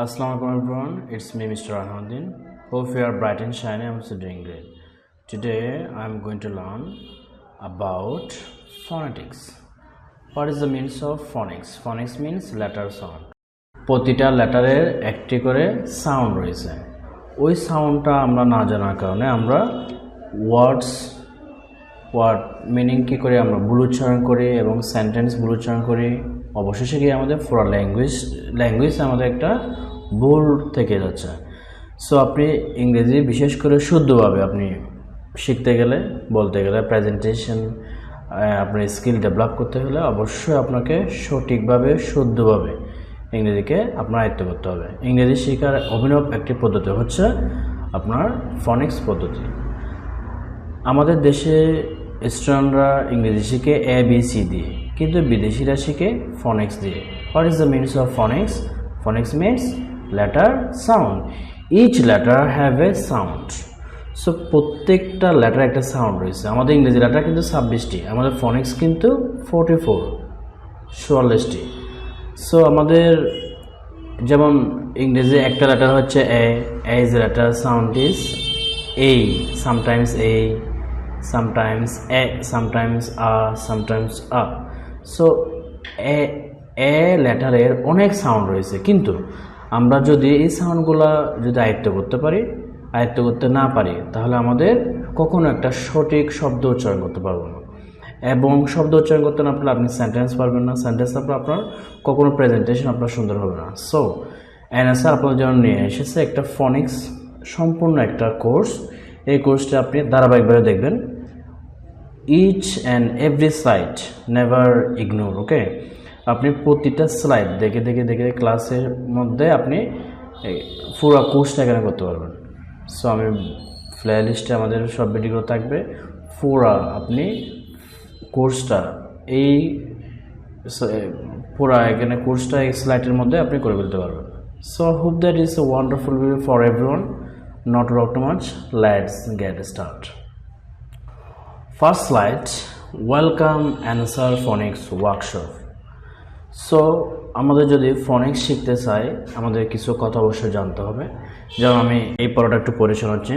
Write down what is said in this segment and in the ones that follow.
Assalamualaikum everyone, it's me Mr. Arhamuddin. Hope you are bright and shiny. I'm also doing great. Today I'm going to learn about phonetics. What is the means of phonics? Phonics means letter sound. প্রতিটা লেটারের একটি করে sound রয়েছে। ওই সাউন্ডটা আমরা না জানার কারণে আমরা ওয়ার্ড মিনিং কী করে আমরা ভুল উচ্চারণ করি এবং সেন্টেন্স ভুল উচ্চারণ করি, অবশেষে গিয়ে আমাদের পুরো ল্যাঙ্গুয়েজ আমাদের একটা ভুল থেকে যাচ্ছে। সো আপনি ইংরেজি বিশেষ করে শুদ্ধভাবে আপনি শিখতে গেলে, বলতে গেলে, প্রেজেন্টেশন আপনি স্কিল ডেভেলপ করতে হলে অবশ্যই আপনাকে সঠিকভাবে শুদ্ধভাবে ইংরেজিকে আপনার আয়ত্ত করতে হবে। ইংরেজি শেখার অভিনব একটি পদ্ধতি হচ্ছে আপনার ফনিক্স পদ্ধতি। আমাদের দেশে স্টুডেন্টরা ইংরেজি শিখে ABC দিয়ে, কিন্তু বিদেশিরা শিখে ফনিক্স দিয়ে। What is the means of ফনিক্স? Phonics means letter sound. Each letter have a sound. So প্রত্যেকটা লেটার একটা সাউন্ড রয়েছে। আমাদের ইংরেজি লেটার কিন্তু 26টি, আমাদের ফনিক্স কিন্তু 44টি। সো আমাদের যেমন ইংরেজি একটা লেটার হচ্ছে A is a letter sound is A, sometimes sometimes sometimes A. So এ লেটারের অনেক সাউন্ড রয়েছে, কিন্তু আমরা যদি এই সাউন্ডগুলো যদি আয়ত্ত করতে না পারি তাহলে আমাদের কখনো একটা সঠিক শব্দ উচ্চারণ করতে পারবো না, এবং শব্দ উচ্চারণ করতে না পারলে আপনি সেন্টেন্স পারবেন না, সেন্টেন্স তারপর আপনার কখনো প্রেজেন্টেশন আপনার সুন্দর হবে না। সো এনএসআর আপনাদের জন্য নিয়ে এসেছে একটা ফনিক্স সম্পূর্ণ একটা কোর্স। এই কোর্সটা আপনি ধারাবাহিকভাবে দেখবেন। Each and every slide never ignore. Okay, আপনি প্রতিটা স্লাইড দেখে ক্লাসের মধ্যে আপনি পুরো কোর্সটা এখানে করতে পারবেন। সো আমি প্লে লিস্টে আমাদের সব ভিডিওগুলো থাকবে, পুরো আপনি কোর্সটা এখানে কোর্সটা এই স্লাইডের মধ্যে আপনি করে ফেলতে পারবেন। So hope that is a wonderful video for everyone. Not to talk too much, let's get start. First slide, welcome answer ফনিক্স workshop. So আমাদের যদি ফনিক্স শিখতে চাই আমাদের কিছু কথা অবশ্যই জানতে হবে। যেমন আমি এই পড়াটা একটু পড়ে শোনাচ্ছি।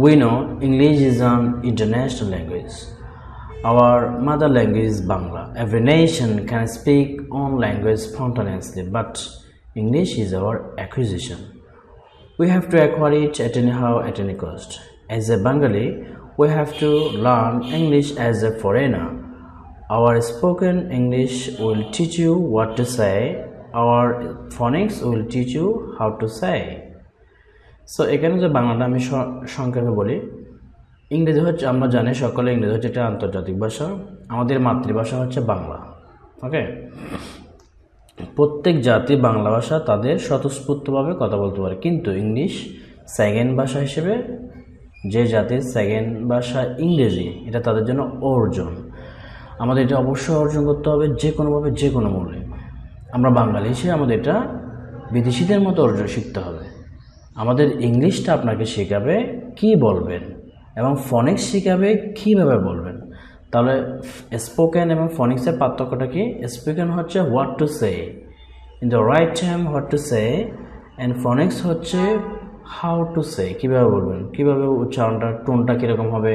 We know English is an international language. Our mother language is Bangla. Every nation can speak own language spontaneously, but English is our acquisition. We have to acquire it at anyhow, at any cost. As a Bengali, we have to learn English as a foreigner. Our spoken English will teach you what to say. Our phonics will teach you how to say. So এখানে যে বাংলাটা আমি সংক্ষেপে বলি, ইংরেজি হচ্ছে, আমরা জানি সকলে ইংরেজি হচ্ছে একটা আন্তর্জাতিক ভাষা, আমাদের মাতৃভাষা হচ্ছে বাংলা। ওকে, প্রত্যেক জাতি বাংলা ভাষা তাদের স্বতঃস্ফূর্তভাবে কথা বলতে পারে, কিন্তু ইংলিশ সেকেন্ড ভাষা হিসেবে যে জাতির সেকেন্ড ভাষা ইংরেজি, এটা তাদের জন্য অর্জন। আমাদের এটা অবশ্যই অর্জন করতে হবে, যে কোনোভাবে, যে কোনো মূল্যে। আমরা বাঙালি হিসেবে আমাদের এটা বিদেশিদের মতো অর্জন শিখতে হবে। আমাদের ইংলিশটা আপনাকে শেখাবে কি বলবেন, এবং ফনিক্স শেখাবে কীভাবে বলবেন। তাহলে স্পোকেন এবং ফনিক্সের পার্থক্যটা কি? স্পোকেন হচ্ছে what to say in the right time, what to say, and ফনিক্স হচ্ছে হাউ টু সে, কীভাবে বলবেন, কীভাবে উচ্চারণটা, টোনটা কীরকম হবে,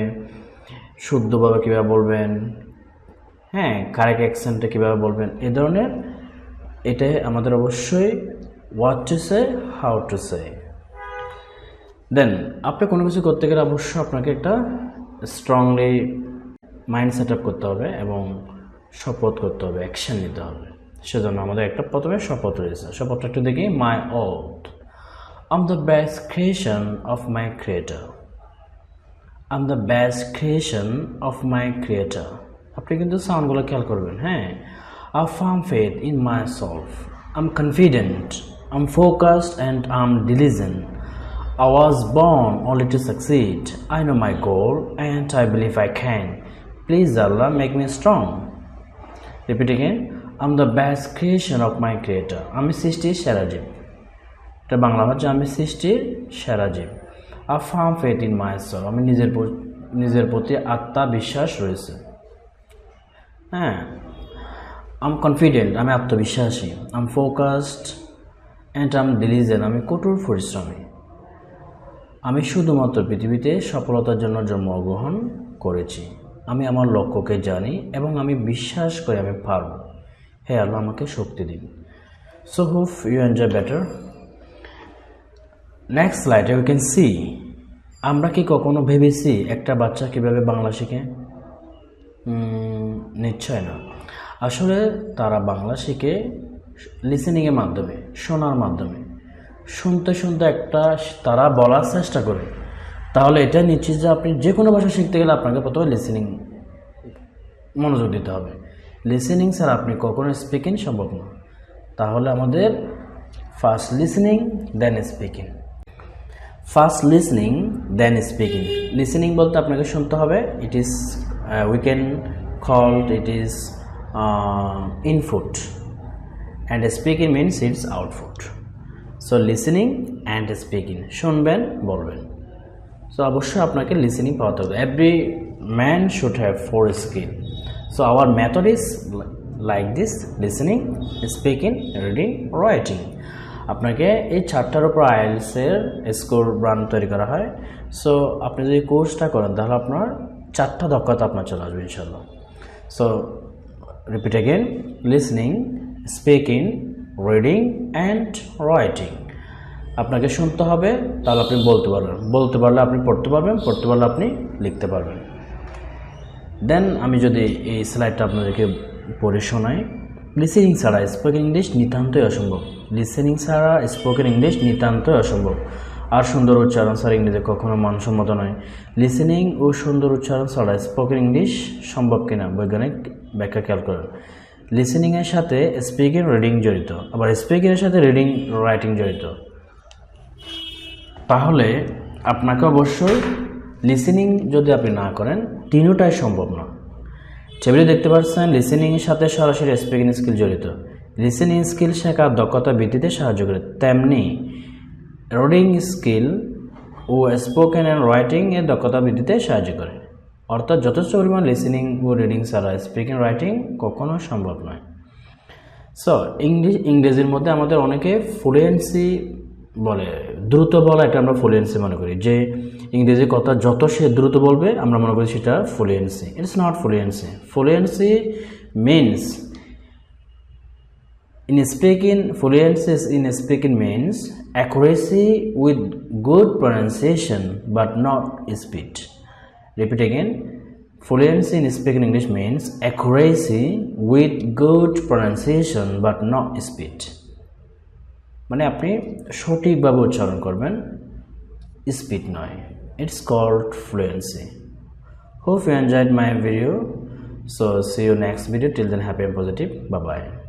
শুদ্ধভাবে কীভাবে বলবেন, হ্যাঁ, কারেক্ট অ্যাকসেন্টে কীভাবে বলবেন, এ ধরনের। এটাই আমাদের অবশ্যই what to say, how to say. Then আপনি কোনো কিছু করতে গেলে অবশ্যই আপনাকে একটা স্ট্রংলি মাইন্ড সেট আপ করতে হবে এবং শপথ করতে হবে, অ্যাকশন নিতে হবে। সেজন্য আমাদের একটা প্রথমে শপথ রয়েছে। শপথটা একটু দেখি। My oath, I am the best creation of my creator. I am the best creation of my creator. আপনি কিন্তু সাউন্ডগুলো খেয়াল করবেন। হ্যাঁ, I firm faith in myself. I am confident, I am focused and I am diligent. I was born only to succeed. I know my goal and I believe I can. Please Allah, make me strong. Repeat again. I'm the best creation of my creator. আমি সৃষ্টির সেরা জীব। এটা বাংলা হচ্ছে আমি সৃষ্টির সেরা জীব। I firm faith in myself. আমি নিজের প্রতি আত্মবিশ্বাস রয়েছে। হ্যাঁ, I'm confident, আমি আত্মবিশ্বাসী। I'm focused and I M diligent, আমি কঠোর পরিশ্রমী। আমি শুধুমাত্র পৃথিবীতে সফলতার জন্য জন্মগ্রহণ করেছি। আমি আমার লক্ষ্যকে জানি এবং আমি বিশ্বাস করি আমি পারব। হে আল্লাহ আমাকে শক্তি দিন। So hope you enjoy better. Next স্লাইডে উই ক্যান সি, আমরা কি কখনো ভেবেছি একটা বাচ্চা কীভাবে বাংলা শেখে? নিশ্চয় না। আসলে তারা বাংলা শিখে লিসেনিংয়ের মাধ্যমে, শোনার মাধ্যমে। শুনতে শুনতে একটা তারা বলার চেষ্টা করে। তাহলে এটা নিশ্চিত যে আপনি যে কোনো ভাষা শিখতে গেলে আপনাকে প্রথমে লিসেনিং মনোযোগ দিতে হবে। লিসেনিং ছাড়া আপনি কখনো স্পিকিং সম্ভব না। তাহলে আমাদের first listening then speaking. First listening then speaking. Listening বলতে আপনাকে শুনতে হবে। It is we can called it is input and speaking means it's output. So listening and speaking, শুনবেন বলবেন। সো অবশ্যই আপনাকে লিসেনিং পাওয়াতে হবে। Every man should have 4 skill. So our method is like this: listening, speaking, reading, writing. আপনাকে এই 4টার উপর আইএলটিএসের score brand তৈরি করা হয়। সো আপনি যদি কোর্সটা করেন তাহলে আপনার 4টা দক্ষতা আপনার চলে আসবে ইনশাল্লাহ। So repeat again: listening, speaking, reading and writing. আপনাকে শুনতে হবে, তাহলে আপনি বলতে পারবেন, বলতে পারলে আপনি পড়তে পারবেন, পড়তে পারলে আপনি লিখতে পারবেন। দেন আমি যদি এই স্লাইডটা আপনাদেরকে পড়ে শোনাই। লিসেনিং ছাড়া স্পোকেন ইংলিশ নিতান্তই অসম্ভব। লিসেনিং ছাড়া স্পোকেন ইংলিশ নিতান্তই অসম্ভব। আর সুন্দর উচ্চারণ ছাড়া ইংরেজি কখনো মানসম্মত নয়। লিসেনিং ও সুন্দর উচ্চারণ ছাড়া স্পোকেন ইংলিশ সম্ভব কিনা বৈজ্ঞানিক ব্যাখ্যা খেয়াল করেন। লিসেনিংয়ের সাথে স্পিকিং, রিডিং জড়িত, আবার স্পিকিংয়ের সাথে রিডিং, রাইটিং জড়িত। তাহলে আপনাকে অবশ্যই লিসেনিং যদি আপনি না করেন, তিনটাই সম্ভব না। টেবিলে দেখতে পাচ্ছেন লিসেনিংয়ের সাথে সরাসরি স্পিকিং স্কিল জড়িত। লিসেনিং স্কিল শেখার দক্ষতা বৃদ্ধিতে সাহায্য করে, তেমনি রিডিং স্কিল ও স্পোকেন অ্যান্ড রাইটিং এর দক্ষতা বৃদ্ধিতে সাহায্য করে। অর্থাৎ যথেষ্ট পরিমাণ লিসেনিং ও রিডিং ছাড়া স্পিকিং, রাইটিং কখনো সম্ভব নয়। সো ইংরেজির মধ্যে আমাদের অনেকে ফ্লুয়েন্সি বলে, দ্রুত বলা, এটা আমরা ফ্লুয়েন্সি মনে করি। যে ইংরেজি কথা যত সে দ্রুত বলবে আমরা মনে করি সেটা fluency. It's not fluency. Fluency means fluency in speaking means accuracy with good pronunciation but not speed. Repeat again. Fluency in speaking English means accuracy with good pronunciation but not speed. মানে আপনি সঠিকভাবে উচ্চারণ করবেন, speed নয়। It's called fluency. Hope you enjoyed my video. So see you next video. Till then, happy and positive. Bye bye.